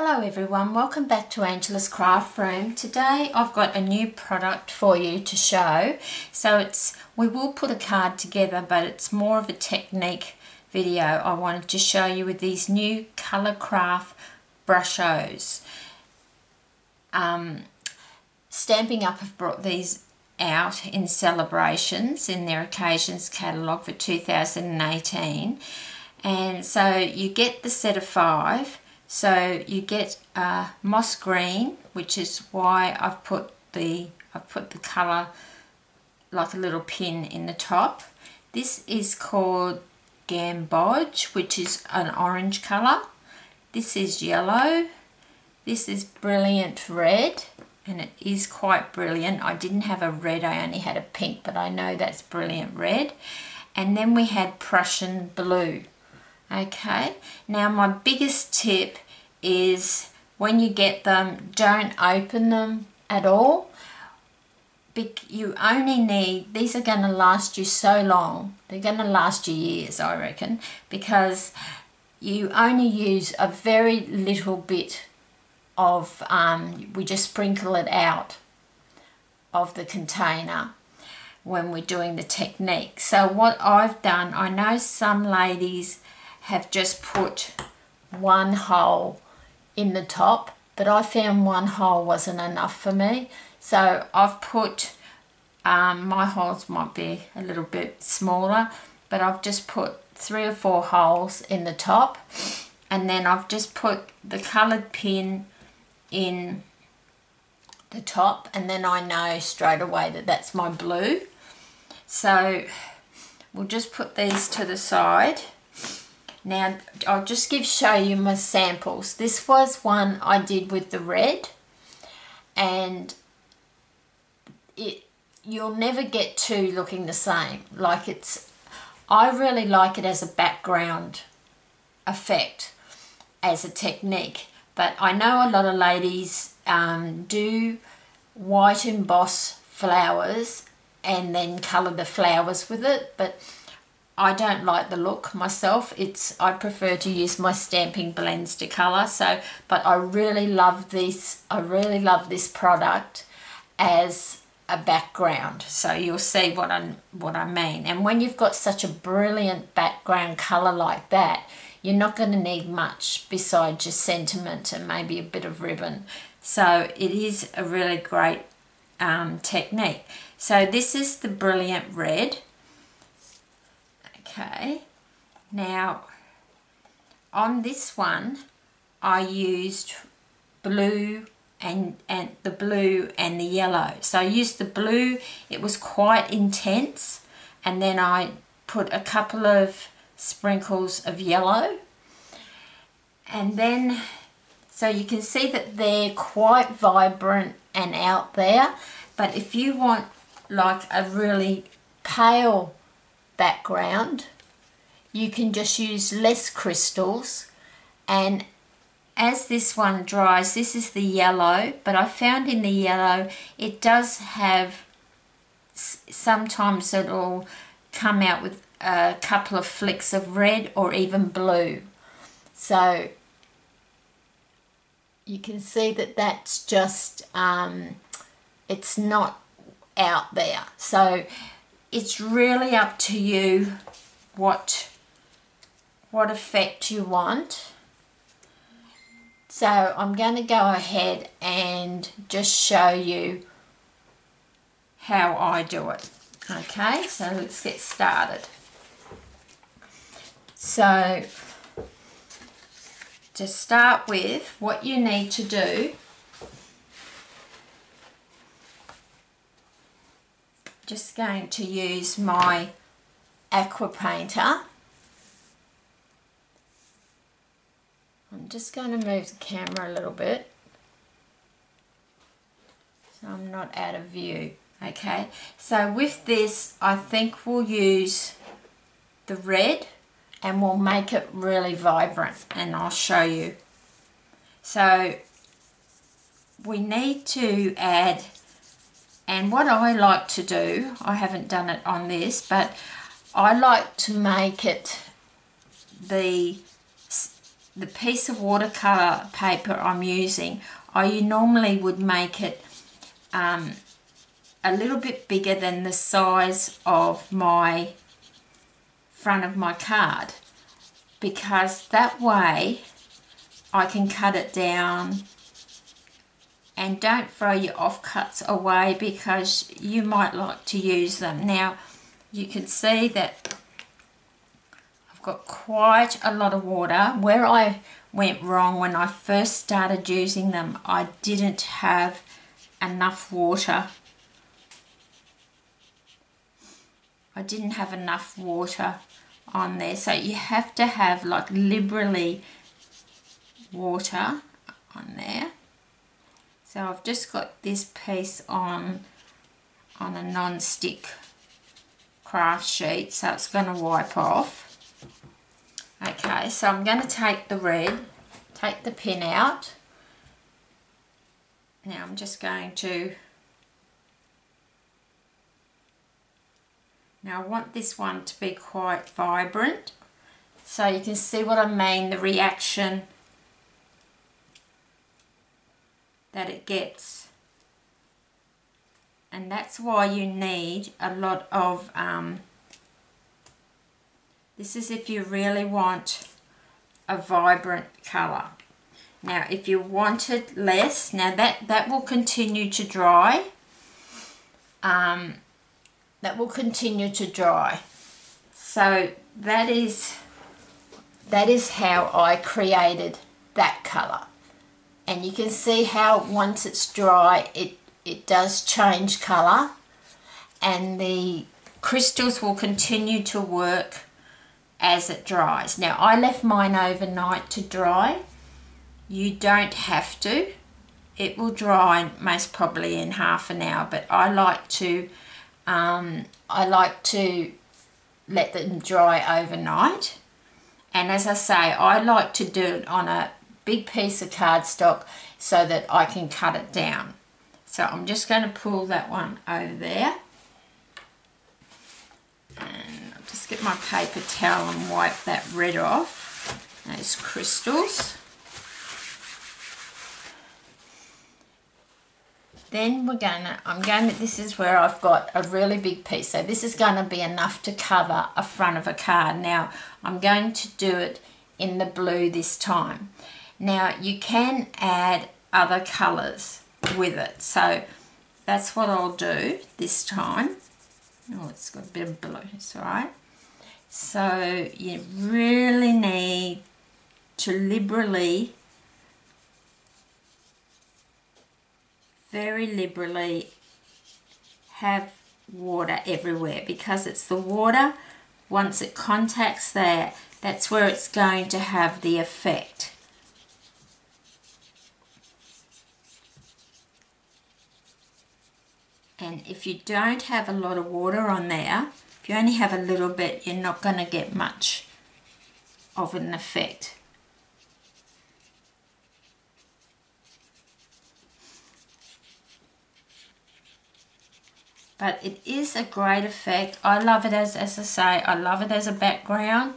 Hello everyone, welcome back to Angela's Craft Room. Today I've got a new product for you to show. So we will put a card together, but it's more of a technique video. I wanted to show you with these new Colour Craft Brushos. Stamping Up have brought these out in Saleabrations in their occasions catalogue for 2018. And so you get the set of 5. So you get moss green, which is why I've put the colour like a little pin in the top. This is called Gamboge, which is an orange colour. This is yellow. This is brilliant red, and it is quite brilliant. I didn't have a red, I only had a pink, but I know that's brilliant red. And then we had Prussian blue. Okay, now my biggest tip is when you get them, don't open them at all. You only need, these are going to last you so long, they're going to last you years, I reckon, because you only use a very little bit of, we just sprinkle it out of the container when we're doing the technique. So what I've done, I know some ladies have just put one hole in the top, but I found one hole wasn't enough for me. So I've put, my holes might be a little bit smaller, but I've just put 3 or 4 holes in the top, and then I've just put the coloured pin in the top, and then I know straight away that that's my blue. So we'll just put these to the side. Now I'll just show you my samples. This was one I did with the red, and you'll never get two looking the same. I really like it as a background effect, as a technique, but I know a lot of ladies do white emboss flowers and then colour the flowers with it, but I don't like the look myself. I prefer to use my stamping blends to colour. But I really love this. I really love this product as a background. So you'll see what I mean. And when you've got such a brilliant background colour like that, you're not going to need much besides just sentiment and maybe a bit of ribbon. So it is a really great technique. So this is the brilliant red. Okay, now on this one I used blue and the blue and the yellow. So I used the blue, it was quite intense, and then I put a couple of sprinkles of yellow, and then so you can see that they're quite vibrant and out there. But if you want like a really pale background, you can just use less crystals. And as this one dries, this is the yellow, but I found in the yellow it does have, sometimes it'll come out with a couple of flicks of red or even blue. So you can see that that's just it's not out there. So it's really up to you what effect you want. So I'm going to go ahead and just show you how I do it. Okay, so let's get started. So to start with, what you need to do, just going to use my aqua painter. I'm just going to move the camera a little bit so I'm not out of view. Okay, so with this I think we'll use the red and we'll make it really vibrant, and I'll show you. So we need to add, and what I like to do, I haven't done it on this, but I like to make it the the piece of watercolour paper I'm using, I normally would make it a little bit bigger than the size of my front of my card, because that way I can cut it down. And don't throw your offcuts away, because you might like to use them. Now you can see that I've got quite a lot of water. Where I went wrong when I first started using them, I didn't have enough water. I didn't have enough water on there, so you have to have like liberally water on there. So I've just got this piece on a non-stick craft sheet, so it's going to wipe off. Okay, so I'm going to take the red, take the pin out. Now I'm just going to, now I want this one to be quite vibrant, so you can see what I mean, the reaction that it gets. And that's why you need a lot of, this is if you really want a vibrant colour. Now if you want it less, now that will continue to dry. That will continue to dry. So that is how I created that colour. And you can see how once it's dry, it does change colour, and the crystals will continue to work as it dries. Now I left mine overnight to dry. You don't have to. It will dry most probably in half an hour, but I like to let them dry overnight. And as I say, I like to do it on a big piece of cardstock so that I can cut it down. So I'm just going to pull that one over there, and I'll just get my paper towel and wipe that red off, those crystals. Then this is where I've got a really big piece. So this is going to be enough to cover a front of a card. Now I'm going to do it in the blue this time. Now you can add other colours with it, so that's what I'll do this time. Oh, it's got a bit of blue, it's alright. So you really need to liberally, very liberally have water everywhere, because it's the water, once it contacts there, that's where it's going to have the effect. And if you don't have a lot of water on there, if you only have a little bit, you're not going to get much of an effect. But it is a great effect. I love it as I say, I love it as a background,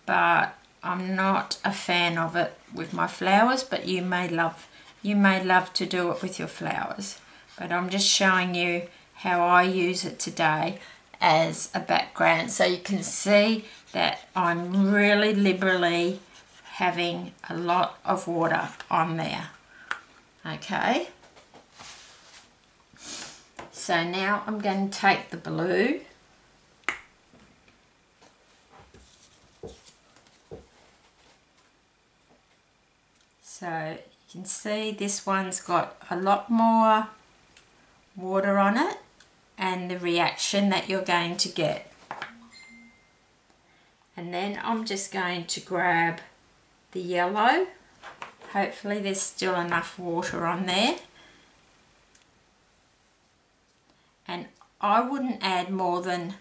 but I'm not a fan of it with my flowers, but you may love to do it with your flowers. But I'm just showing you how I use it today as a background, so you can see that I'm really liberally having a lot of water on there. Okay, so now I'm going to take the blue, so you can see this one's got a lot more water on it, and the reaction that you're going to get. And then I'm just going to grab the yellow. Hopefully there's still enough water on there, and I wouldn't add more than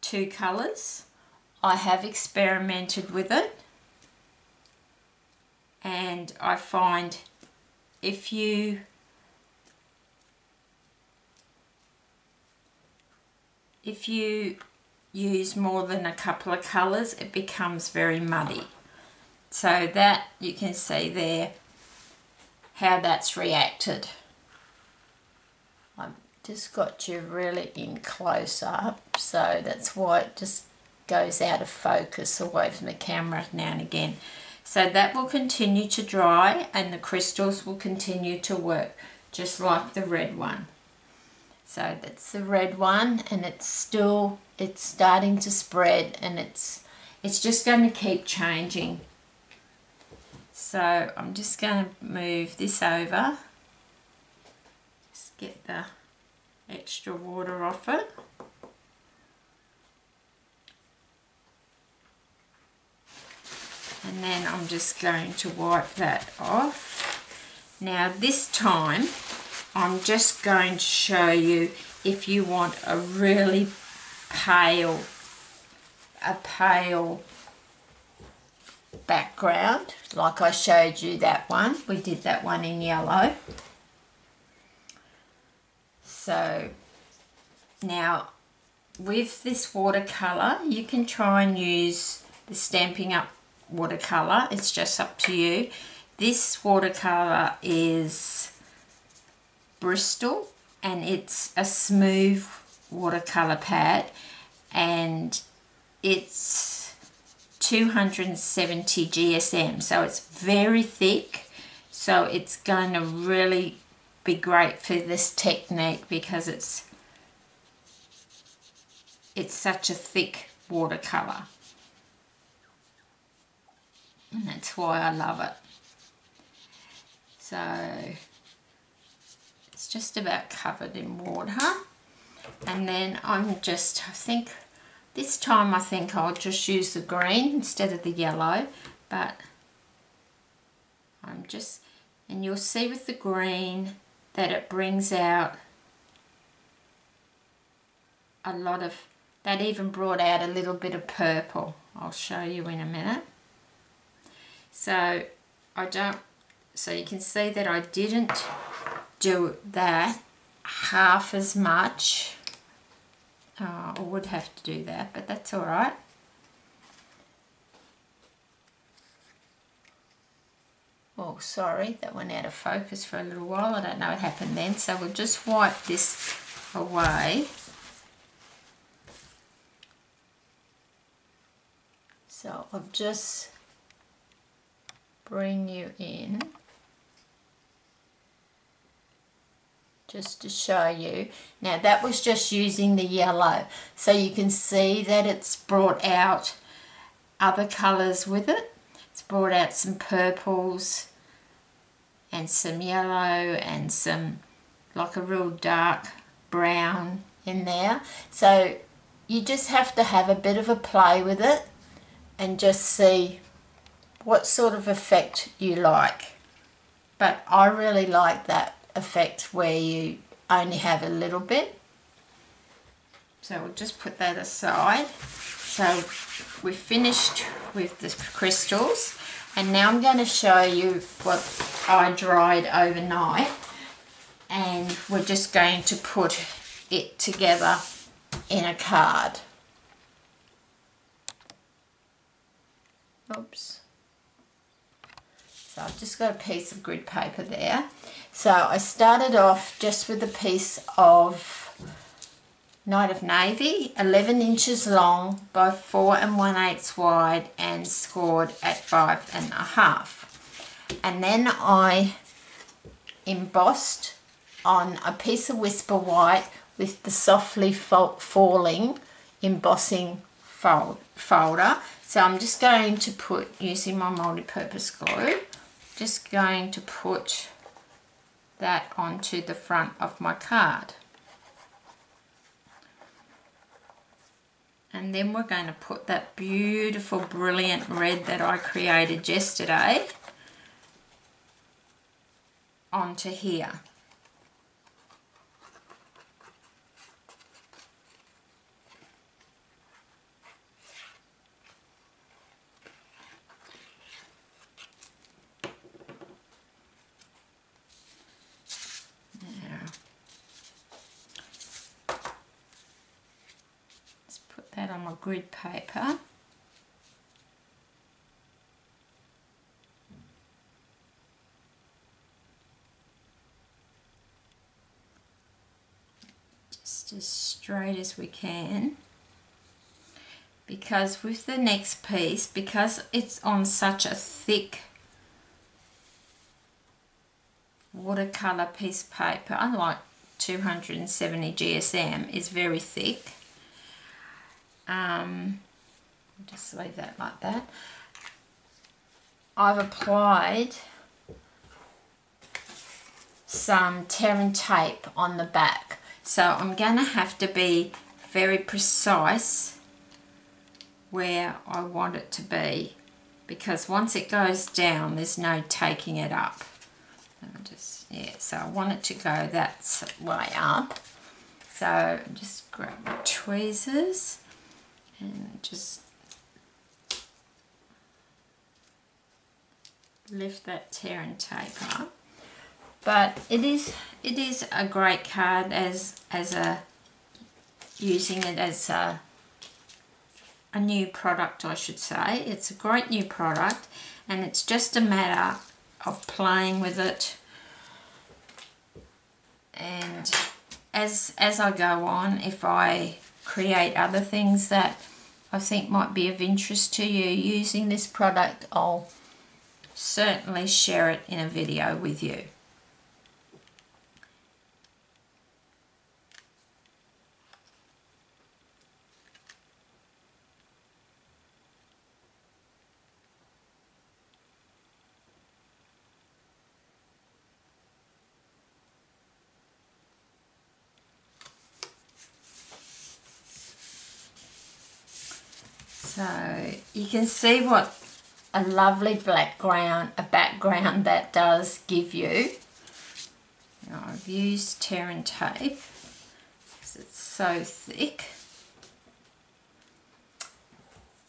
2 colours. I have experimented with it, and I find if you use more than a couple of colours, it becomes very muddy. So that, you can see there how that's reacted. I've just got you really in close up, so that's why it just goes out of focus away from the camera now and again. So that will continue to dry and the crystals will continue to work just like the red one. So that's the red one, and it's starting to spread, and it's just going to keep changing. So I'm just going to move this over, just get the extra water off it. And then I'm just going to wipe that off. Now this time I'm just going to show you if you want a really pale background, like I showed you that one. We did that one in yellow. So now with this watercolour, you can try and use the Stampin' Up watercolour. It's just up to you. This watercolour is Bristol, and it's a smooth watercolour pad, and it's 270 GSM, so it's very thick. So it's going to really be great for this technique because it's such a thick watercolour, and that's why I love it. So it's just about covered in water, and then I think this time I'll just use the green instead of the yellow, but and you'll see with the green that it brings out a lot of, that even brought out a little bit of purple. I'll show you in a minute. So so you can see that I didn't do that half as much. I would have to do that, but that's all right. Oh, sorry, that went out of focus for a little while. I don't know what happened then. So we'll just wipe this away. So I'll just bring you in just to show you. Now that was just using the yellow, so you can see that it's brought out other colours with it. It's brought out some purples and some yellow and some like a real dark brown in there. So you just have to have a bit of a play with it and just see what sort of effect you like. But I really like that effect where you only have a little bit. So we'll just put that aside. So we've finished with the crystals, and now I'm going to show you what I dried overnight, and we're just going to put it together in a card. Oops. So I've just got a piece of grid paper there. So I started off just with a piece of Night of Navy, 11 inches long by 4 1/8 wide, and scored at 5 1/2. And then I embossed on a piece of Whisper White with the softly falling embossing folder. So I'm just going to put, using my multi-purpose glue, just going to put that onto the front of my card. And then we're going to put that beautiful, brilliant red that I created yesterday onto here. that on my grid paper. Just as straight as we can. Because with the next piece, because it's on such a thick watercolour piece of paper, unlike 270 GSM is very thick. Just leave that like that. I've applied some Terran tape on the back, so I'm going to have to be very precise where I want it to be, because once it goes down there's no taking it up. So I want it to go that way up. So just grab my tweezers and just lift that Terran tape up. But it is a great card as a using it as a new product, I should say. It's a great new product, and it's just a matter of playing with it. And as I go on, if I create other things that I think might be of interest to you using this product, I'll certainly share it in a video with you. So you can see what a lovely background that does give you. Now, I've used Terran tape because it's so thick.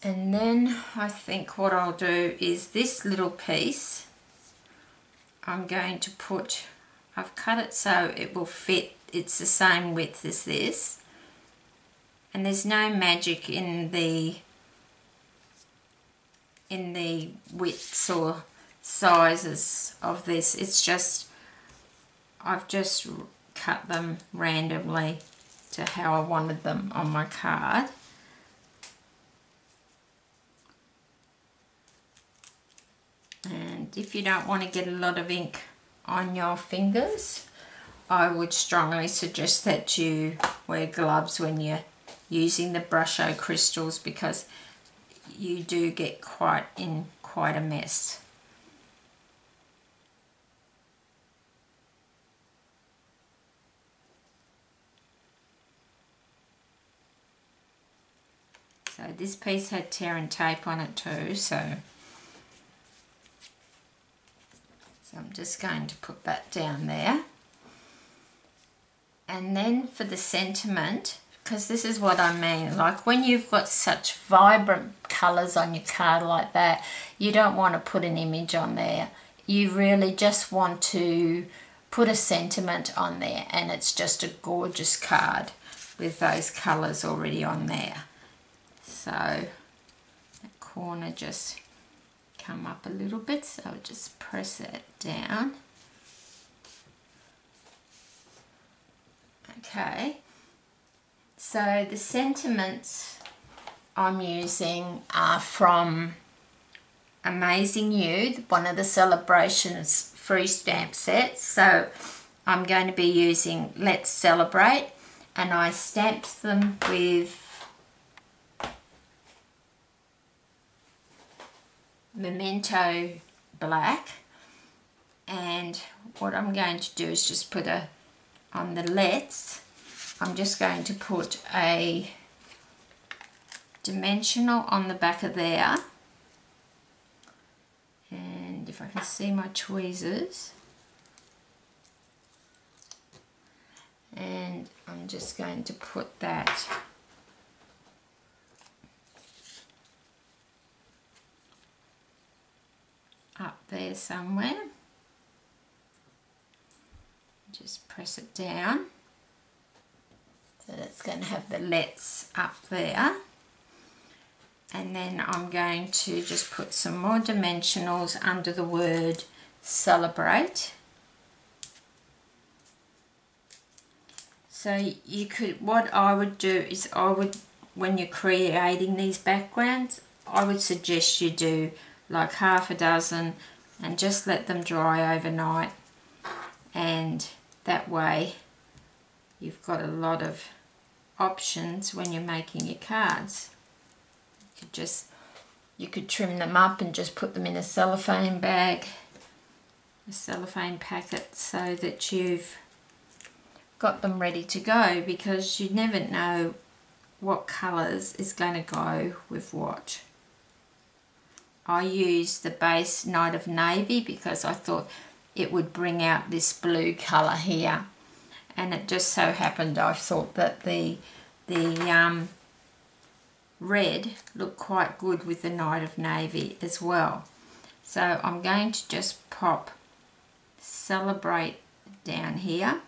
And then I think what I'll do is this little piece, I'm going to put, I've cut it so it will fit, it's the same width as this. And there's no magic in the widths or sizes of this. It's just, I've just cut them randomly to how I wanted them on my card. And if you don't want to get a lot of ink on your fingers, I would strongly suggest that you wear gloves when you're using the Brusho Crystals, because you do get quite a mess. So this piece had Terran tape on it too, so I'm just going to put that down there. And then for the sentiment, because this is what I mean, like when you've got such vibrant colours on your card like that, you don't want to put an image on there. You really just want to put a sentiment on there, and it's just a gorgeous card with those colours already on there. So that corner just come up a little bit, so I'll just press that down. Okay. So the sentiments I'm using are from Amazing You, one of the Saleabration's free stamp sets. So I'm going to be using Let's Celebrate, and I stamped them with Memento Black. And what I'm going to do is just put on the Let's, I'm just going to put a dimensional on the back of there, and if I can see my tweezers, and I'm just going to put that up there somewhere. Just press it down. So that's going to have the Let's up there. And then I'm going to just put some more dimensionals under the word celebrate. So you could, what I would do is when you're creating these backgrounds, I would suggest you do like half a dozen and just let them dry overnight, and that way you've got a lot of options when you're making your cards. You could trim them up and just put them in a cellophane bag, a cellophane packet, so that you've got them ready to go, because you never know what colours is going to go with what. I used the base Night of Navy because I thought it would bring out this blue colour here, and it just so happened I thought that the red looked quite good with the Night of Navy as well. So I'm going to just pop Celebrate down here.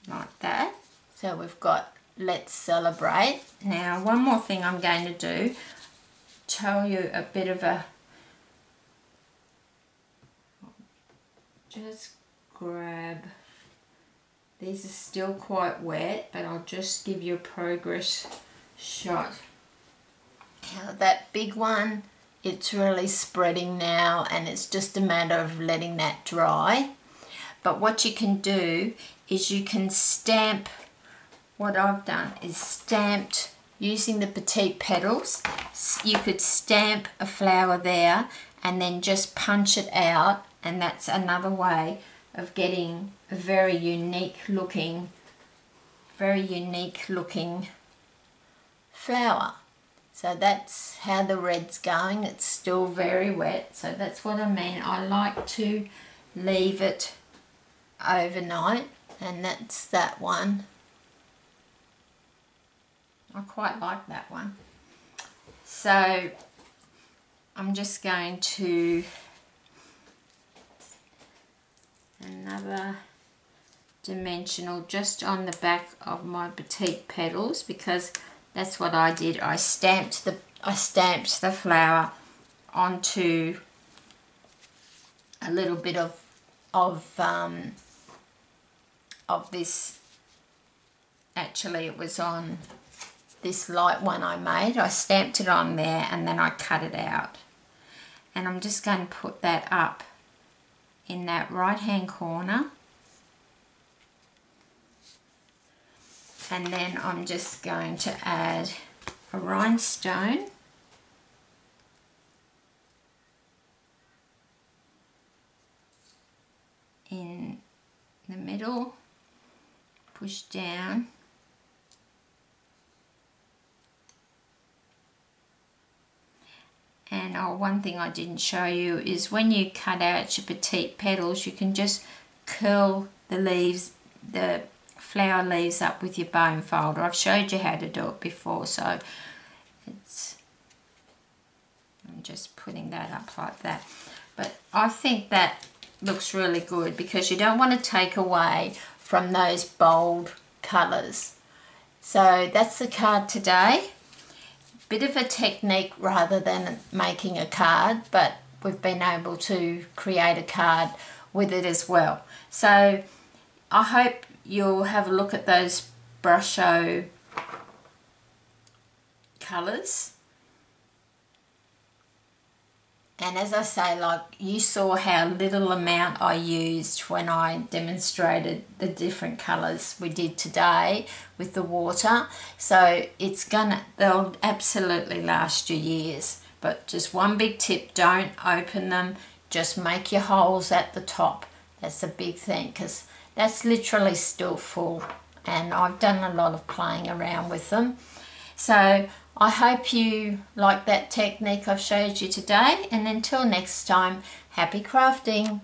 Like that. So we've got Let's Celebrate. Now one more thing I'm going to do, tell you a bit of a, just grab, these are still quite wet, but I'll just give you a progress shot. Now that big one, it's really spreading now, and it's just a matter of letting that dry. But what you can do is you can stamp, what I've done is stamped using the petite petals. You could stamp a flower there and then just punch it out, and that's another way of getting a very unique looking flower. So that's how the red's going. It's still very wet, so that's what I mean. I like to leave it overnight, and that's that one. I quite like that one. So I'm just going to another dimensional just on the back of my petite petals, because that's what I did. I stamped the flower onto a little bit of this. Actually, it was on this light one I made. I stamped it on there and then I cut it out, and I'm just going to put that up in that right hand corner, and then I'm just going to add a rhinestone in the middle, push down, and one thing I didn't show you is when you cut out your petite petals, you can just curl the leaves, the flower leaves up with your bone folder. I've showed you how to do it before, so I'm just putting that up like that. But I think that looks really good because you don't want to take away from those bold colours. So that's the card today. Bit of a technique rather than making a card, but we've been able to create a card with it as well. So I hope you'll have a look at those Brusho colours. And as I say, like you saw how little amount I used when I demonstrated the different colours we did today with the water. So they'll absolutely last you years. But just one big tip, don't open them, just make your holes at the top. That's a big thing, because that's literally still full, and I've done a lot of playing around with them. So I hope you like that technique I've showed you today, and until next time, happy crafting!